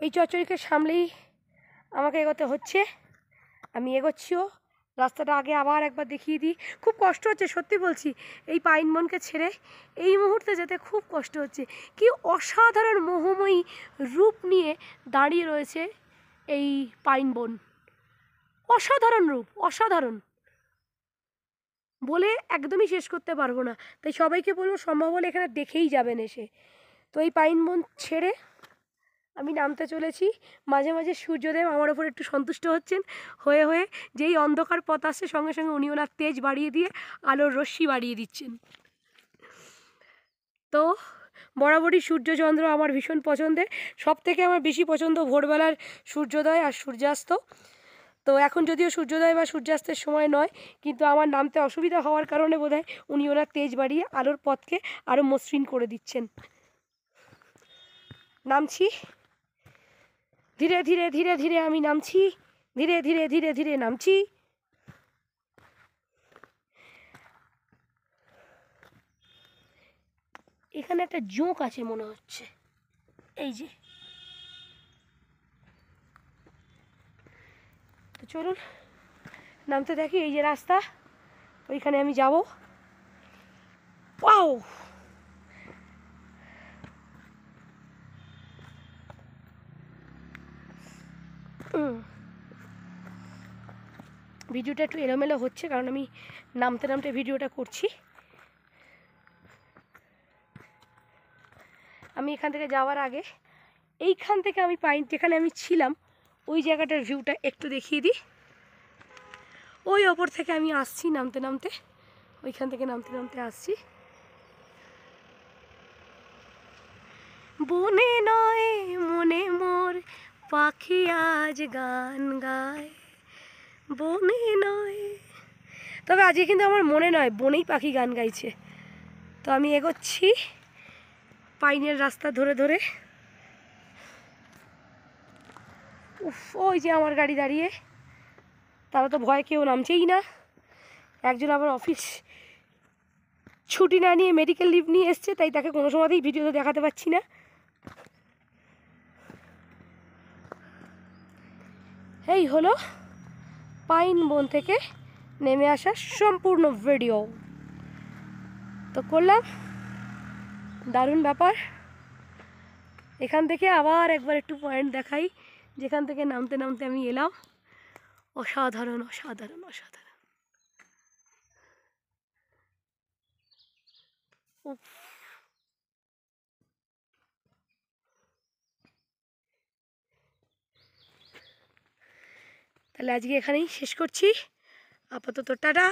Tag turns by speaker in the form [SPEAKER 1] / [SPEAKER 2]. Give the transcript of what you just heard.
[SPEAKER 1] এই চচ্চড়িকে সামলেই আমাকে এগোতে হচ্ছে, আমি এগোচ্ছিও। রাস্তাটা আগে আবার একবার দেখিয়ে দিই। খুব কষ্ট হচ্ছে সত্যি বলছি, এই পাইন বনকে ছেড়ে এই মুহূর্তে যেতে খুব কষ্ট হচ্ছে। কি অসাধারণ মোহময়ী রূপ নিয়ে দাঁড়িয়ে রয়েছে এই পাইন বন, অসাধারণ রূপ, অসাধারণ, বলে একদমই শেষ করতে পারবো না। তাই সবাইকে বলবো সম্ভব হলে এখানে দেখেই যাবেন এসে। তো এই পাইন বন ছেড়ে আমি নামতে চলেছি। মাঝে মাঝে সূর্যদেব আমার ওপর একটু সন্তুষ্ট হচ্ছেন, হয়ে হয়ে যেই অন্ধকার পথ আসছে সঙ্গে সঙ্গে উনি ওনার তেজ বাড়িয়ে দিয়ে আলোর রশ্মি বাড়িয়ে দিচ্ছেন। তো বরাবরই সূর্যচন্দ্র আমার ভীষণ পছন্দের, সব থেকে আমার বেশি পছন্দ ভোরবেলার সূর্যোদয় আর সূর্যাস্ত। তো এখন যদিও সূর্যোদয় বা সূর্যাস্তের সময় নয়, কিন্তু আমার নামতে অসুবিধা হওয়ার কারণে বোধহয় উনি ওনার তেজ বাড়িয়ে আলোর পথকে আরও মসৃণ করে দিচ্ছেন। নামছি ধীরে ধীরে ধীরে ধীরে, আমি নামছি ধীরে ধীরে ধীরে ধীরে নামছি। এখানে একটা জোঁক আছে মনে হচ্ছে, এই যে। তো চলুন নামতে দেখি, এই যে রাস্তা, ওইখানে আমি যাব। ওয়াও, ভিডিওটা একটু এলোমেলো হচ্ছে কারণ আমি নামতে নামতে ভিডিওটা করছি। আমি এখান থেকে যাওয়ার আগে এইখান থেকে আমি পাইন যেখানে আমি ছিলাম ওই জায়গাটার ভিউটা একটু দেখিয়ে দিই। ওই ওপর থেকে আমি আসছি নামতে নামতে, ওইখান থেকে নামতে নামতে আসছি। বনে নয় মনে মোর পাখি আজ গান গায়, বনে নয়। তবে আজকে কিন্তু আমার মনে নয়, বনেই পাখি গান গাইছে। তো আমি এগোচ্ছি পাইনের রাস্তা ধরে ধরে। উফ, ওই যে আমার গাড়ি দাঁড়িয়ে, তারা তো ভয় কেউ নামছেই না। একজন আবার অফিস ছুটি না নিয়ে মেডিকেল লিভ নিয়ে এসছে, তাই তাকে কোনো সময়তেই ভিডিওতে দেখাতে পাচ্ছি না। এই হলো পাইন বন থেকে নেমে আসা সম্পূর্ণ ভিডিও। তো করলাম, দারুণ ব্যাপার। এখান থেকে আবার একবার একটু পয়েন্ট দেখাই যেখান থেকে নামতে নামতে আমি এলাম। অসাধারণ অসাধারণ অসাধারণ। তাহলে আজকে এখানেই শেষ করছি, আপাতত টাটা।